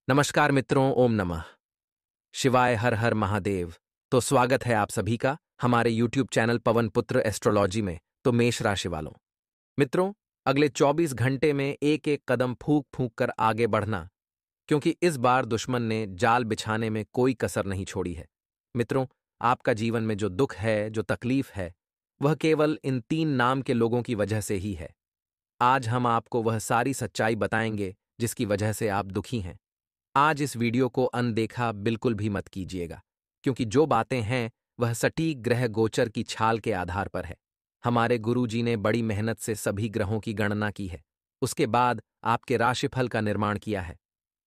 नमस्कार मित्रों, ओम नमः शिवाय, हर हर महादेव। तो स्वागत है आप सभी का हमारे YouTube चैनल पवन पुत्र एस्ट्रोलॉजी में। तो मेष राशि वालों, मित्रों, अगले 24 घंटे में एक एक कदम फूंक फूंक कर आगे बढ़ना, क्योंकि इस बार दुश्मन ने जाल बिछाने में कोई कसर नहीं छोड़ी है। मित्रों, आपका जीवन में जो दुख है, जो तकलीफ है, वह केवल इन 3 नाम के लोगों की वजह से ही है। आज हम आपको वह सारी सच्चाई बताएंगे जिसकी वजह से आप दुखी हैं। आज इस वीडियो को अनदेखा बिल्कुल भी मत कीजिएगा, क्योंकि जो बातें हैं वह सटीक ग्रह गोचर की छाल के आधार पर है। हमारे गुरुजी ने बड़ी मेहनत से सभी ग्रहों की गणना की है। उसके बाद आपके राशिफल का निर्माण किया है।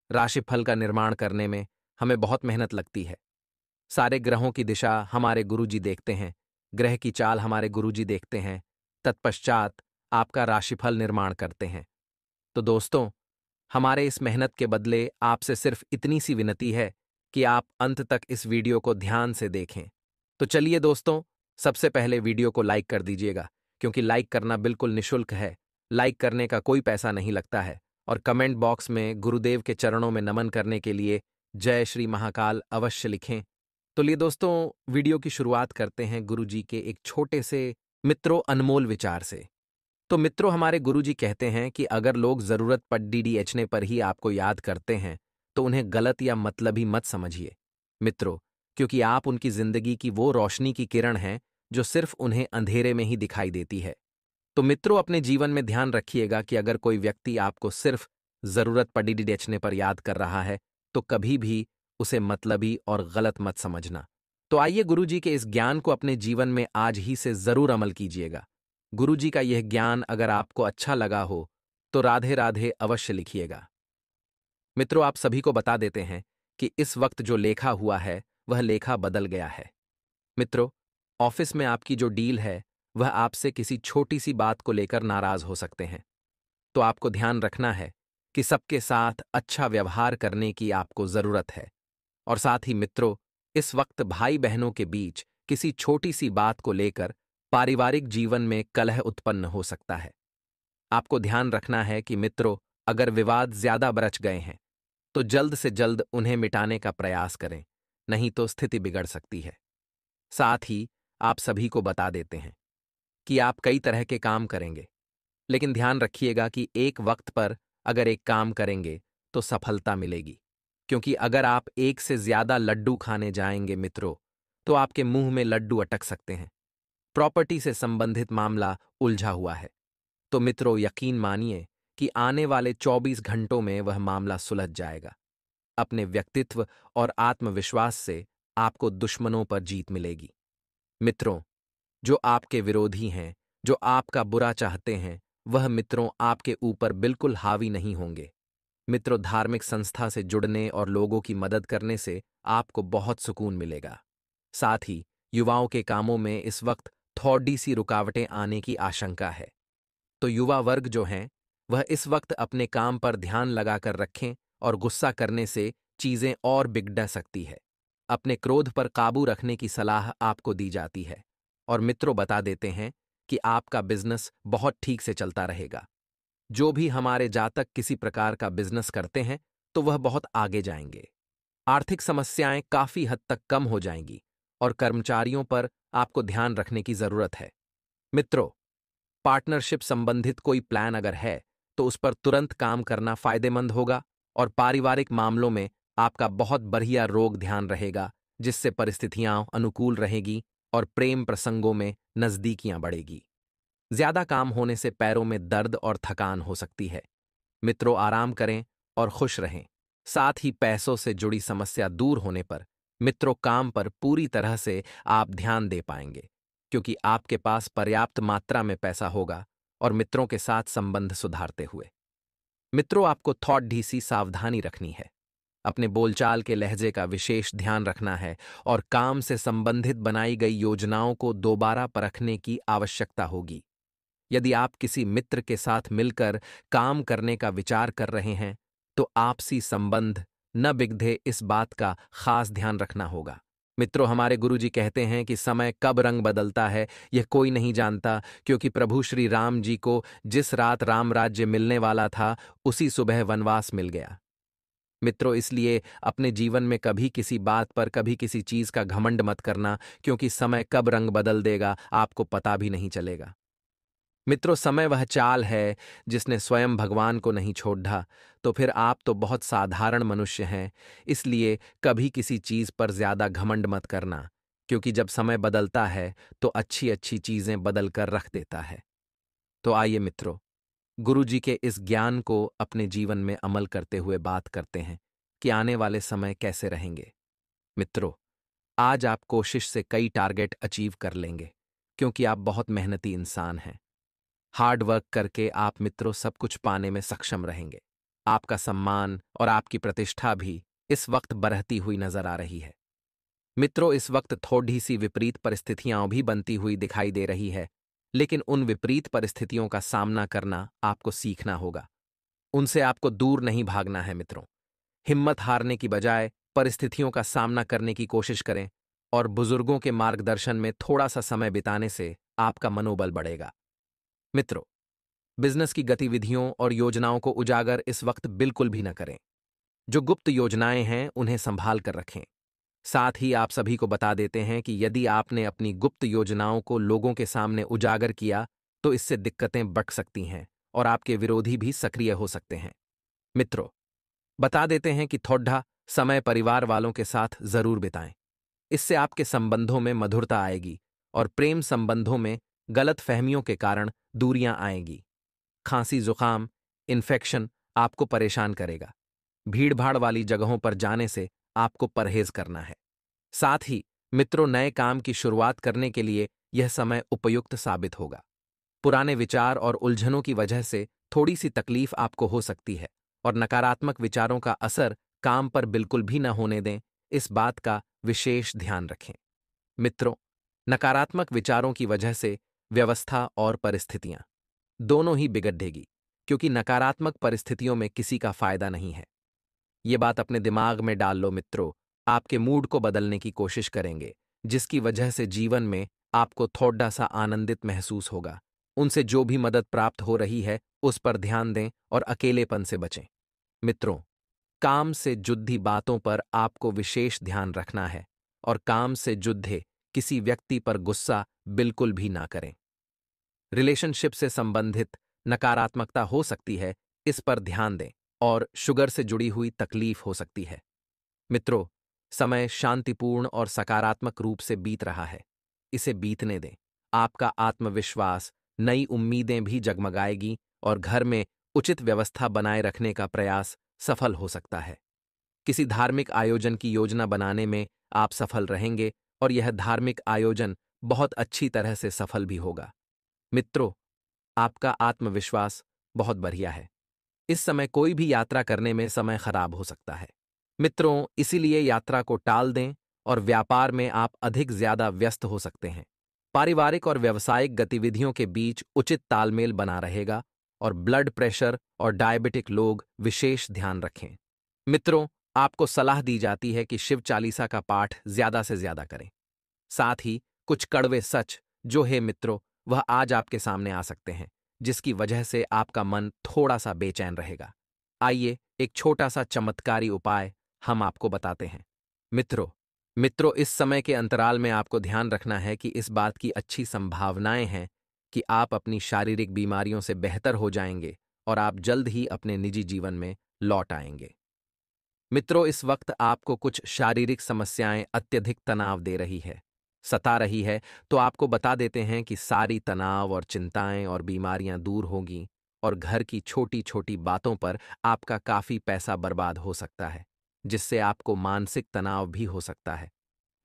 राशिफल का निर्माण करने में हमें बहुत मेहनत लगती है। सारे ग्रहों की दिशा हमारे गुरुजी देखते हैं, ग्रह की चाल हमारे गुरुजी देखते हैं, तत्पश्चात आपका राशिफल निर्माण करते हैं। तो दोस्तों, हमारे इस मेहनत के बदले आपसे सिर्फ इतनी सी विनती है कि आप अंत तक इस वीडियो को ध्यान से देखें। तो चलिए दोस्तों, सबसे पहले वीडियो को लाइक कर दीजिएगा, क्योंकि लाइक करना बिल्कुल निःशुल्क है। लाइक करने का कोई पैसा नहीं लगता है। और कमेंट बॉक्स में गुरुदेव के चरणों में नमन करने के लिए जय श्री महाकाल अवश्य लिखें। तो लिए दोस्तों, वीडियो की शुरुआत करते हैं गुरुजी के एक छोटे से मित्रों अनमोल विचार से। तो मित्रों, हमारे गुरुजी कहते हैं कि अगर लोग जरूरत पर डीडीएचने पर ही आपको याद करते हैं तो उन्हें गलत या मतलबी मत समझिए मित्रों, क्योंकि आप उनकी जिंदगी की वो रोशनी की किरण हैं जो सिर्फ उन्हें अंधेरे में ही दिखाई देती है। तो मित्रों, अपने जीवन में ध्यान रखिएगा कि अगर कोई व्यक्ति आपको सिर्फ जरूरत पर डीडीएचने पर याद कर रहा है तो कभी भी उसे मतलबी और गलत मत समझना। तो आइए गुरुजी के इस ज्ञान को अपने जीवन में आज ही से जरूर अमल कीजिएगा। गुरुजी का यह ज्ञान अगर आपको अच्छा लगा हो तो राधे राधे अवश्य लिखिएगा। मित्रों, आप सभी को बता देते हैं कि इस वक्त जो लेखा हुआ है वह लेखा बदल गया है। मित्रों, ऑफिस में आपकी जो डील है वह आपसे किसी छोटी सी बात को लेकर नाराज हो सकते हैं। तो आपको ध्यान रखना है कि सबके साथ अच्छा व्यवहार करने की आपको जरूरत है। और साथ ही मित्रों, इस वक्त भाई बहनों के बीच किसी छोटी सी बात को लेकर पारिवारिक जीवन में कलह उत्पन्न हो सकता है। आपको ध्यान रखना है कि मित्रों, अगर विवाद ज्यादा बरच गए हैं तो जल्द से जल्द उन्हें मिटाने का प्रयास करें, नहीं तो स्थिति बिगड़ सकती है। साथ ही आप सभी को बता देते हैं कि आप कई तरह के काम करेंगे, लेकिन ध्यान रखिएगा कि एक वक्त पर अगर एक काम करेंगे तो सफलता मिलेगी, क्योंकि अगर आप एक से ज्यादा लड्डू खाने जाएंगे मित्रों, तो आपके मुंह में लड्डू अटक सकते हैं। प्रॉपर्टी से संबंधित मामला उलझा हुआ है। तो मित्रों, यकीन मानिए कि आने वाले 24 घंटों में वह मामला सुलझ जाएगा। अपने व्यक्तित्व और आत्मविश्वास से आपको दुश्मनों पर जीत मिलेगी। मित्रों, जो आपके विरोधी हैं, जो आपका बुरा चाहते हैं, वह मित्रों आपके ऊपर बिल्कुल हावी नहीं होंगे। मित्रों, धार्मिक संस्था से जुड़ने और लोगों की मदद करने से आपको बहुत सुकून मिलेगा। साथ ही युवाओं के कामों में इस वक्त थोड़ी सी रुकावटें आने की आशंका है। तो युवा वर्ग जो हैं, वह इस वक्त अपने काम पर ध्यान लगाकर रखें और गुस्सा करने से चीजें और बिगड़ सकती है। अपने क्रोध पर काबू रखने की सलाह आपको दी जाती है। और मित्रों, बता देते हैं कि आपका बिजनेस बहुत ठीक से चलता रहेगा। जो भी हमारे जातक किसी प्रकार का बिजनेस करते हैं तो वह बहुत आगे जाएंगे। आर्थिक समस्याएं काफी हद तक कम हो जाएंगी और कर्मचारियों पर आपको ध्यान रखने की जरूरत है। मित्रों, पार्टनरशिप संबंधित कोई प्लान अगर है तो उस पर तुरंत काम करना फायदेमंद होगा। और पारिवारिक मामलों में आपका बहुत बढ़िया रोग ध्यान रहेगा, जिससे परिस्थितियां अनुकूल रहेगी और प्रेम प्रसंगों में नजदीकियां बढ़ेगी। ज्यादा काम होने से पैरों में दर्द और थकान हो सकती है। मित्रों, आराम करें और खुश रहें। साथ ही पैसों से जुड़ी समस्या दूर होने पर मित्रों काम पर पूरी तरह से आप ध्यान दे पाएंगे, क्योंकि आपके पास पर्याप्त मात्रा में पैसा होगा। और मित्रों के साथ संबंध सुधारते हुए मित्रों, आपको थोड़ी सी सावधानी रखनी है। अपने बोलचाल के लहजे का विशेष ध्यान रखना है और काम से संबंधित बनाई गई योजनाओं को दोबारा परखने की आवश्यकता होगी। यदि आप किसी मित्र के साथ मिलकर काम करने का विचार कर रहे हैं तो आपसी संबंध न बिगड़े, इस बात का खास ध्यान रखना होगा। मित्रों, हमारे गुरुजी कहते हैं कि समय कब रंग बदलता है यह कोई नहीं जानता, क्योंकि प्रभु श्री राम जी को जिस रात राम राज्य मिलने वाला था उसी सुबह वनवास मिल गया। मित्रों, इसलिए अपने जीवन में कभी किसी बात पर, कभी किसी चीज का घमंड मत करना, क्योंकि समय कब रंग बदल देगा आपको पता भी नहीं चलेगा। मित्रों, समय वह चाल है जिसने स्वयं भगवान को नहीं छोड़ा, तो फिर आप तो बहुत साधारण मनुष्य हैं। इसलिए कभी किसी चीज पर ज्यादा घमंड मत करना, क्योंकि जब समय बदलता है तो अच्छी अच्छी चीजें बदल कर रख देता है। तो आइए मित्रों, गुरु जी के इस ज्ञान को अपने जीवन में अमल करते हुए बात करते हैं कि आने वाले समय कैसे रहेंगे। मित्रों, आज आप कोशिश से कई टारगेट अचीव कर लेंगे, क्योंकि आप बहुत मेहनती इंसान हैं। हार्ड वर्क करके आप मित्रों सब कुछ पाने में सक्षम रहेंगे। आपका सम्मान और आपकी प्रतिष्ठा भी इस वक्त बढ़ती हुई नजर आ रही है। मित्रों, इस वक्त थोड़ी सी विपरीत परिस्थितियां भी बनती हुई दिखाई दे रही है, लेकिन उन विपरीत परिस्थितियों का सामना करना आपको सीखना होगा। उनसे आपको दूर नहीं भागना है मित्रों। हिम्मत हारने की बजाय परिस्थितियों का सामना करने की कोशिश करें, और बुजुर्गों के मार्गदर्शन में थोड़ा सा समय बिताने से आपका मनोबल बढ़ेगा। मित्रों, बिजनेस की गतिविधियों और योजनाओं को उजागर इस वक्त बिल्कुल भी न करें। जो गुप्त योजनाएं हैं उन्हें संभाल कर रखें। साथ ही आप सभी को बता देते हैं कि यदि आपने अपनी गुप्त योजनाओं को लोगों के सामने उजागर किया तो इससे दिक्कतें बढ़ सकती हैं और आपके विरोधी भी सक्रिय हो सकते हैं। मित्रों, बता देते हैं कि थोड़ा समय परिवार वालों के साथ जरूर बिताएं। इससे आपके संबंधों में मधुरता आएगी और प्रेम संबंधों में गलत फहमियों के कारण दूरियां आएंगी। खांसी, जुकाम, इन्फेक्शन आपको परेशान करेगा। भीड़भाड़ वाली जगहों पर जाने से आपको परहेज करना है। साथ ही मित्रों, नए काम की शुरुआत करने के लिए यह समय उपयुक्त साबित होगा। पुराने विचार और उलझनों की वजह से थोड़ी सी तकलीफ आपको हो सकती है, और नकारात्मक विचारों का असर काम पर बिल्कुल भी न होने दें, इस बात का विशेष ध्यान रखें। मित्रों, नकारात्मक विचारों की वजह से व्यवस्था और परिस्थितियां दोनों ही बिगड़ेगी, क्योंकि नकारात्मक परिस्थितियों में किसी का फायदा नहीं है। ये बात अपने दिमाग में डाल लो मित्रों। आपके मूड को बदलने की कोशिश करेंगे, जिसकी वजह से जीवन में आपको थोड़ा सा आनंदित महसूस होगा। उनसे जो भी मदद प्राप्त हो रही है उस पर ध्यान दें और अकेलेपन से बचें। मित्रों, काम से जुड़ी बातों पर आपको विशेष ध्यान रखना है, और काम से जुड़े किसी व्यक्ति पर गुस्सा बिल्कुल भी ना करें। रिलेशनशिप से संबंधित नकारात्मकता हो सकती है, इस पर ध्यान दें, और शुगर से जुड़ी हुई तकलीफ हो सकती है। मित्रों, समय शांतिपूर्ण और सकारात्मक रूप से बीत रहा है। इसे बीतने दें। आपका आत्मविश्वास, नई उम्मीदें भी जगमगाएगी, और घर में उचित व्यवस्था बनाए रखने का प्रयास सफल हो सकता है। किसी धार्मिक आयोजन की योजना बनाने में आप सफल रहेंगे, और यह धार्मिक आयोजन बहुत अच्छी तरह से सफल भी होगा। मित्रों, आपका आत्मविश्वास बहुत बढ़िया है। इस समय कोई भी यात्रा करने में समय खराब हो सकता है। मित्रों, इसीलिए यात्रा को टाल दें, और व्यापार में आप अधिक ज्यादा व्यस्त हो सकते हैं। पारिवारिक और व्यावसायिक गतिविधियों के बीच उचित तालमेल बना रहेगा, और ब्लड प्रेशर और डायबिटिक लोग विशेष ध्यान रखें। मित्रों, आपको सलाह दी जाती है कि शिव चालीसा का पाठ ज्यादा से ज्यादा करें। साथ ही कुछ कड़वे सच जो है मित्रों, वह आज आपके सामने आ सकते हैं, जिसकी वजह से आपका मन थोड़ा सा बेचैन रहेगा। आइए एक छोटा सा चमत्कारी उपाय हम आपको बताते हैं। मित्रों मित्रों इस समय के अंतराल में आपको ध्यान रखना है कि इस बात की अच्छी संभावनाएं हैं कि आप अपनी शारीरिक बीमारियों से बेहतर हो जाएंगे, और आप जल्द ही अपने निजी जीवन में लौट आएंगे। मित्रों, इस वक्त आपको कुछ शारीरिक समस्याएं अत्यधिक तनाव दे रही है, सता रही है, तो आपको बता देते हैं कि सारी तनाव और चिंताएं और बीमारियां दूर होंगी, और घर की छोटी छोटी बातों पर आपका काफी पैसा बर्बाद हो सकता है, जिससे आपको मानसिक तनाव भी हो सकता है।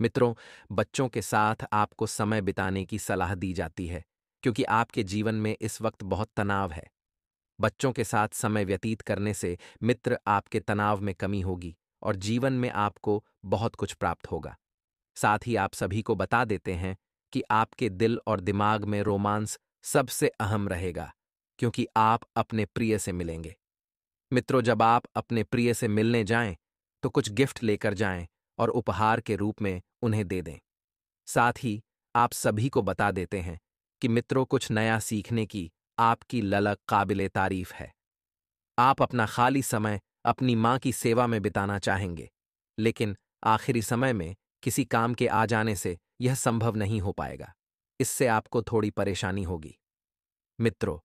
मित्रों, बच्चों के साथ आपको समय बिताने की सलाह दी जाती है, क्योंकि आपके जीवन में इस वक्त बहुत तनाव है। बच्चों के साथ समय व्यतीत करने से मित्र आपके तनाव में कमी होगी, और जीवन में आपको बहुत कुछ प्राप्त होगा। साथ ही आप सभी को बता देते हैं कि आपके दिल और दिमाग में रोमांस सबसे अहम रहेगा, क्योंकि आप अपने प्रिय से मिलेंगे। मित्रों, जब आप अपने प्रिय से मिलने जाएं तो कुछ गिफ्ट लेकर जाएं, और उपहार के रूप में उन्हें दे दें। साथ ही आप सभी को बता देते हैं कि मित्रों, कुछ नया सीखने की आपकी ललक काबिले तारीफ है। आप अपना खाली समय अपनी माँ की सेवा में बिताना चाहेंगे, लेकिन आखिरी समय में किसी काम के आ जाने से यह संभव नहीं हो पाएगा। इससे आपको थोड़ी परेशानी होगी। मित्रों,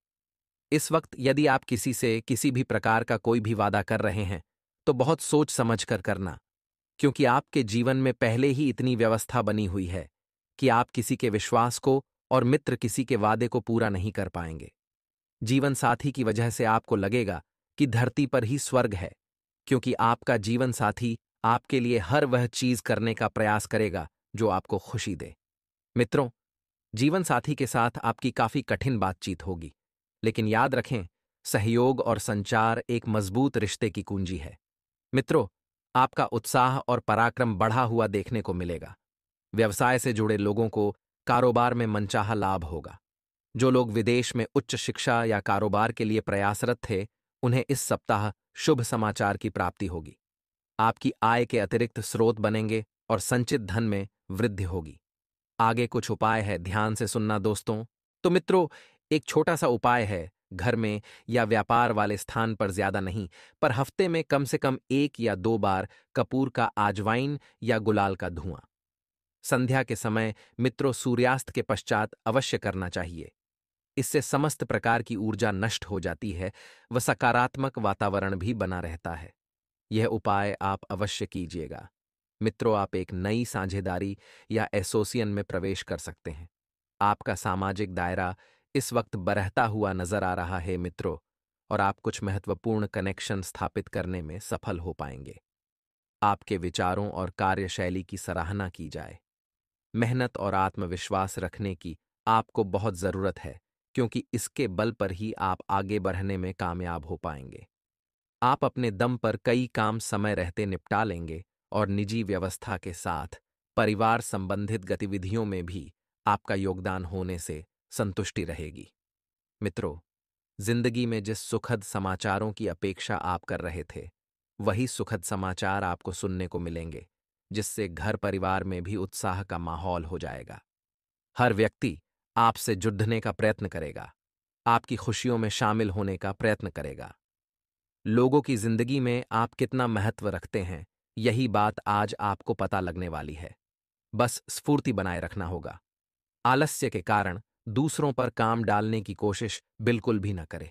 इस वक्त यदि आप किसी से किसी भी प्रकार का कोई भी वादा कर रहे हैं, तो बहुत सोच समझ कर करना, क्योंकि आपके जीवन में पहले ही इतनी व्यवस्था बनी हुई है कि आप किसी के विश्वास को और मित्र किसी के वादे को पूरा नहीं कर पाएंगे। जीवन साथी की वजह से आपको लगेगा कि धरती पर ही स्वर्ग है, क्योंकि आपका जीवन साथी आपके लिए हर वह चीज करने का प्रयास करेगा जो आपको खुशी दे। मित्रों, जीवन साथी के साथ आपकी काफी कठिन बातचीत होगी, लेकिन याद रखें, सहयोग और संचार एक मजबूत रिश्ते की कुंजी है। मित्रों, आपका उत्साह और पराक्रम बढ़ा हुआ देखने को मिलेगा। व्यवसाय से जुड़े लोगों को कारोबार में मनचाहा लाभ होगा। जो लोग विदेश में उच्च शिक्षा या कारोबार के लिए प्रयासरत थे, उन्हें इस सप्ताह शुभ समाचार की प्राप्ति होगी। आपकी आय के अतिरिक्त स्रोत बनेंगे और संचित धन में वृद्धि होगी। आगे कुछ उपाय है, ध्यान से सुनना दोस्तों। तो मित्रों, एक छोटा सा उपाय है, घर में या व्यापार वाले स्थान पर ज्यादा नहीं, पर हफ्ते में कम से कम 1 या 2 बार कपूर का आजवाइन या गुलाल का धुआं संध्या के समय मित्रों सूर्यास्त के पश्चात अवश्य करना चाहिए। इससे समस्त प्रकार की ऊर्जा नष्ट हो जाती है व सकारात्मक वातावरण भी बना रहता है। यह उपाय आप अवश्य कीजिएगा। मित्रों, आप एक नई साझेदारी या एसोसिएशन में प्रवेश कर सकते हैं। आपका सामाजिक दायरा इस वक्त बढ़ता हुआ नजर आ रहा है मित्रों, और आप कुछ महत्वपूर्ण कनेक्शन स्थापित करने में सफल हो पाएंगे। आपके विचारों और कार्यशैली की सराहना की जाए। मेहनत और आत्मविश्वास रखने की आपको बहुत जरूरत है, क्योंकि इसके बल पर ही आप आगे बढ़ने में कामयाब हो पाएंगे। आप अपने दम पर कई काम समय रहते निपटा लेंगे और निजी व्यवस्था के साथ परिवार संबंधित गतिविधियों में भी आपका योगदान होने से संतुष्टि रहेगी। मित्रों, जिंदगी में जिस सुखद समाचारों की अपेक्षा आप कर रहे थे, वही सुखद समाचार आपको सुनने को मिलेंगे, जिससे घर परिवार में भी उत्साह का माहौल हो जाएगा। हर व्यक्ति आपसे जुड़ने का प्रयत्न करेगा, आपकी खुशियों में शामिल होने का प्रयत्न करेगा। लोगों की जिंदगी में आप कितना महत्व रखते हैं, यही बात आज आपको पता लगने वाली है। बस स्फूर्ति बनाए रखना होगा। आलस्य के कारण दूसरों पर काम डालने की कोशिश बिल्कुल भी न करें।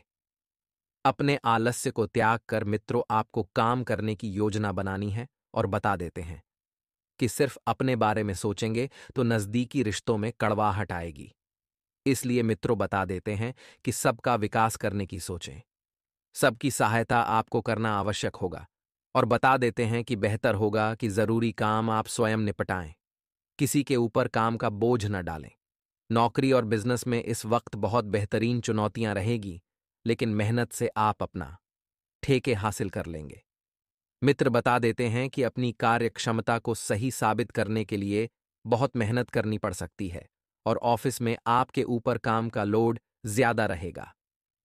अपने आलस्य को त्याग कर मित्रों आपको काम करने की योजना बनानी है और बता देते हैं कि सिर्फ अपने बारे में सोचेंगे तो नजदीकी रिश्तों में कड़वाहट आएगी। इसलिए मित्रों बता देते हैं कि सबका विकास करने की सोचें। सबकी सहायता आपको करना आवश्यक होगा, और बता देते हैं कि बेहतर होगा कि जरूरी काम आप स्वयं निपटाएं। किसी के ऊपर काम का बोझ न डालें। नौकरी और बिजनेस में इस वक्त बहुत बेहतरीन चुनौतियां रहेगी, लेकिन मेहनत से आप अपना ठेके हासिल कर लेंगे। मित्र बता देते हैं कि अपनी कार्य क्षमता को सही साबित करने के लिए बहुत मेहनत करनी पड़ सकती है, और ऑफिस में आपके ऊपर काम का लोड ज्यादा रहेगा।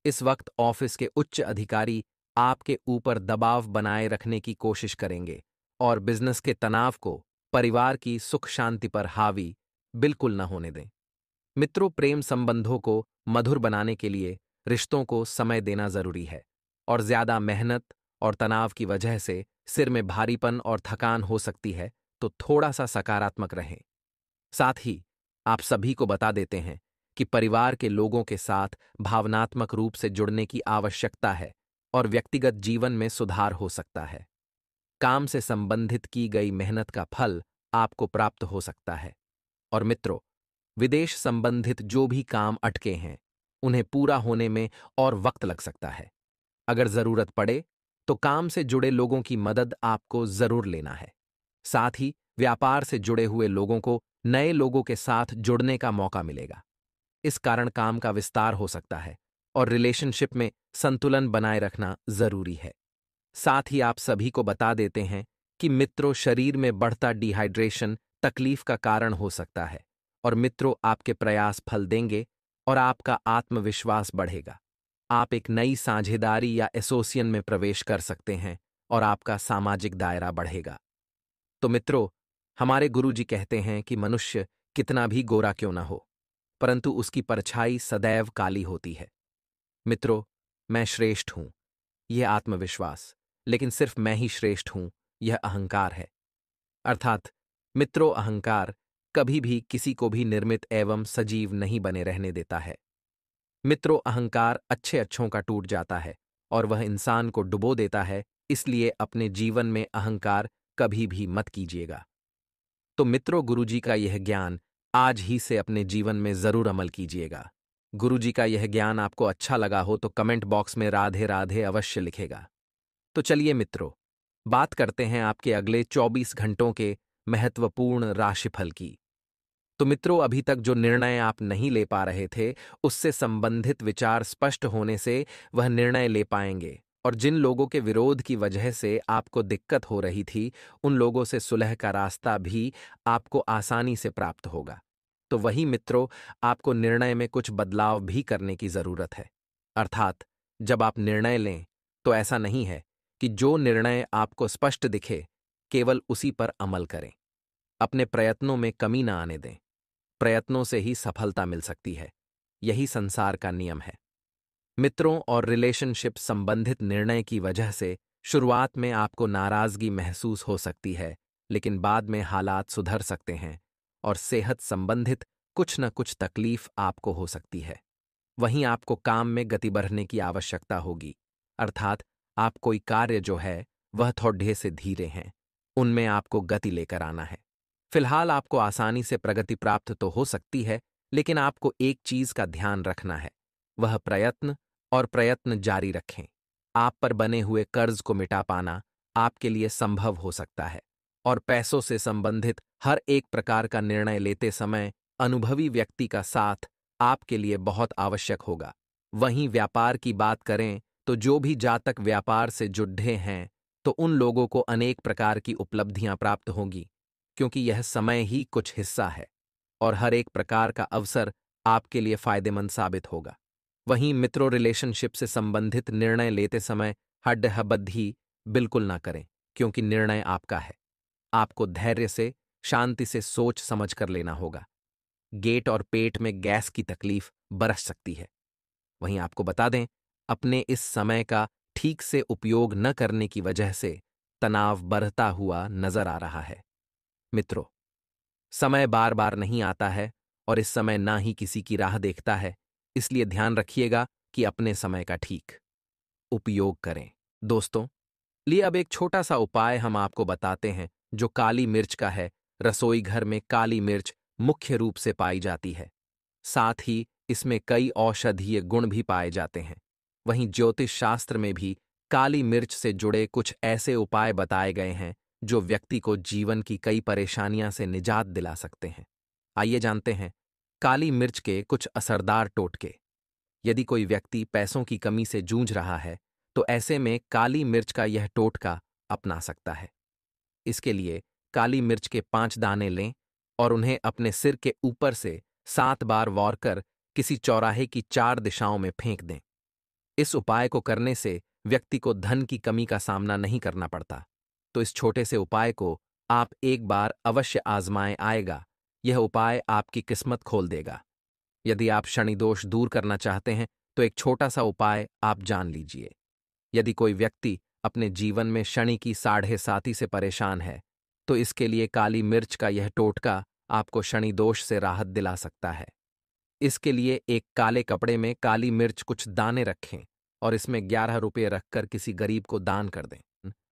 इस वक्त ऑफिस के उच्च अधिकारी आपके ऊपर दबाव बनाए रखने की कोशिश करेंगे, और बिजनेस के तनाव को परिवार की सुख शांति पर हावी बिल्कुल न होने दें। मित्रों, प्रेम संबंधों को मधुर बनाने के लिए रिश्तों को समय देना जरूरी है, और ज्यादा मेहनत और तनाव की वजह से सिर में भारीपन और थकान हो सकती है, तो थोड़ा सा सकारात्मक रहें। साथ ही आप सभी को बता देते हैं कि परिवार के लोगों के साथ भावनात्मक रूप से जुड़ने की आवश्यकता है, और व्यक्तिगत जीवन में सुधार हो सकता है। काम से संबंधित की गई मेहनत का फल आपको प्राप्त हो सकता है। और मित्रों, विदेश संबंधित जो भी काम अटके हैं, उन्हें पूरा होने में और वक्त लग सकता है। अगर जरूरत पड़े तो काम से जुड़े लोगों की मदद आपको जरूर लेना है। साथ ही व्यापार से जुड़े हुए लोगों को नए लोगों के साथ जुड़ने का मौका मिलेगा। इस कारण काम का विस्तार हो सकता है, और रिलेशनशिप में संतुलन बनाए रखना जरूरी है। साथ ही आप सभी को बता देते हैं कि मित्रों, शरीर में बढ़ता डिहाइड्रेशन तकलीफ का कारण हो सकता है, और मित्रों आपके प्रयास फल देंगे और आपका आत्मविश्वास बढ़ेगा। आप एक नई साझेदारी या एसोसिएशन में प्रवेश कर सकते हैं, और आपका सामाजिक दायरा बढ़ेगा। तो मित्रों, हमारे गुरुजी कहते हैं कि मनुष्य कितना भी गोरा क्यों ना हो, परंतु उसकी परछाई सदैव काली होती है। मित्रों, मैं श्रेष्ठ हूं, यह आत्मविश्वास लेकिन सिर्फ मैं ही श्रेष्ठ हूं, यह अहंकार है। अर्थात मित्रों, अहंकार कभी भी किसी को भी निर्मित एवं सजीव नहीं बने रहने देता है। मित्रों, अहंकार अच्छे अच्छों का टूट जाता है और वह इंसान को डुबो देता है, इसलिए अपने जीवन में अहंकार कभी भी मत कीजिएगा। तो मित्रों, गुरुजी का यह ज्ञान आज ही से अपने जीवन में जरूर अमल कीजिएगा। गुरुजी का यह ज्ञान आपको अच्छा लगा हो तो कमेंट बॉक्स में राधे राधे अवश्य लिखेगा। तो चलिए मित्रों, बात करते हैं आपके अगले 24 घंटों के महत्वपूर्ण राशिफल की। तो मित्रों, अभी तक जो निर्णय आप नहीं ले पा रहे थे, उससे संबंधित विचार स्पष्ट होने से वह निर्णय ले पाएंगे, और जिन लोगों के विरोध की वजह से आपको दिक्कत हो रही थी, उन लोगों से सुलह का रास्ता भी आपको आसानी से प्राप्त होगा। तो वही मित्रों, आपको निर्णय में कुछ बदलाव भी करने की जरूरत है। अर्थात जब आप निर्णय लें तो ऐसा नहीं है कि जो निर्णय आपको स्पष्ट दिखे केवल उसी पर अमल करें। अपने प्रयत्नों में कमी ना आने दें। प्रयत्नों से ही सफलता मिल सकती है, यही संसार का नियम है। मित्रों और रिलेशनशिप संबंधित निर्णय की वजह से शुरुआत में आपको नाराजगी महसूस हो सकती है, लेकिन बाद में हालात सुधर सकते हैं और सेहत संबंधित कुछ न कुछ तकलीफ आपको हो सकती है। वहीं आपको काम में गति बढ़ने की आवश्यकता होगी, अर्थात आप कोई कार्य जो है वह थोड़े से धीरे हैं, उनमें आपको गति लेकर आना है। फिलहाल आपको आसानी से प्रगति प्राप्त तो हो सकती है, लेकिन आपको एक चीज का ध्यान रखना है, वह प्रयत्न और प्रयत्न जारी रखें। आप पर बने हुए कर्ज को मिटा पाना आपके लिए संभव हो सकता है, और पैसों से संबंधित हर एक प्रकार का निर्णय लेते समय अनुभवी व्यक्ति का साथ आपके लिए बहुत आवश्यक होगा। वहीं व्यापार की बात करें तो जो भी जातक व्यापार से जुड़े हैं, तो उन लोगों को अनेक प्रकार की उपलब्धियां प्राप्त होंगी, क्योंकि यह समय ही कुछ हिस्सा है और हर एक प्रकार का अवसर आपके लिए फायदेमंद साबित होगा। वहीं मित्रों, रिलेशनशिप से संबंधित निर्णय लेते समय हड्डहबद्दी बिल्कुल ना करें, क्योंकि निर्णय आपका है। आपको धैर्य से, शांति से सोच समझ कर लेना होगा। गेट और पेट में गैस की तकलीफ बरस सकती है। वहीं आपको बता दें, अपने इस समय का ठीक से उपयोग न करने की वजह से तनाव बढ़ता हुआ नजर आ रहा है। मित्रों, समय बार बार नहीं आता है और इस समय ना ही किसी की राह देखता है, इसलिए ध्यान रखिएगा कि अपने समय का ठीक उपयोग करें। दोस्तों, लिए अब एक छोटा सा उपाय हम आपको बताते हैं जो काली मिर्च का है। रसोई घर में काली मिर्च मुख्य रूप से पाई जाती है, साथ ही इसमें कई औषधीय गुण भी पाए जाते हैं। वहीं ज्योतिष शास्त्र में भी काली मिर्च से जुड़े कुछ ऐसे उपाय बताए गए हैं जो व्यक्ति को जीवन की कई परेशानियां से निजात दिला सकते हैं। आइए जानते हैं काली मिर्च के कुछ असरदार टोटके। यदि कोई व्यक्ति पैसों की कमी से जूझ रहा है, तो ऐसे में काली मिर्च का यह टोटका अपना सकता है। इसके लिए काली मिर्च के 5 दाने लें और उन्हें अपने सिर के ऊपर से 7 बार वॉर कर किसी चौराहे की 4 दिशाओं में फेंक दें। इस उपाय को करने से व्यक्ति को धन की कमी का सामना नहीं करना पड़ता। तो इस छोटे से उपाय को आप एक बार अवश्य आजमाएं, आएगा यह उपाय आपकी किस्मत खोल देगा। यदि आप शनि दोष दूर करना चाहते हैं तो एक छोटा सा उपाय आप जान लीजिए। यदि कोई व्यक्ति अपने जीवन में शनि की 7.5 से परेशान है, तो इसके लिए काली मिर्च का यह टोटका आपको शनि दोष से राहत दिला सकता है। इसके लिए एक काले कपड़े में काली मिर्च कुछ दाने रखें और इसमें 11 रुपये रखकर किसी गरीब को दान कर दें।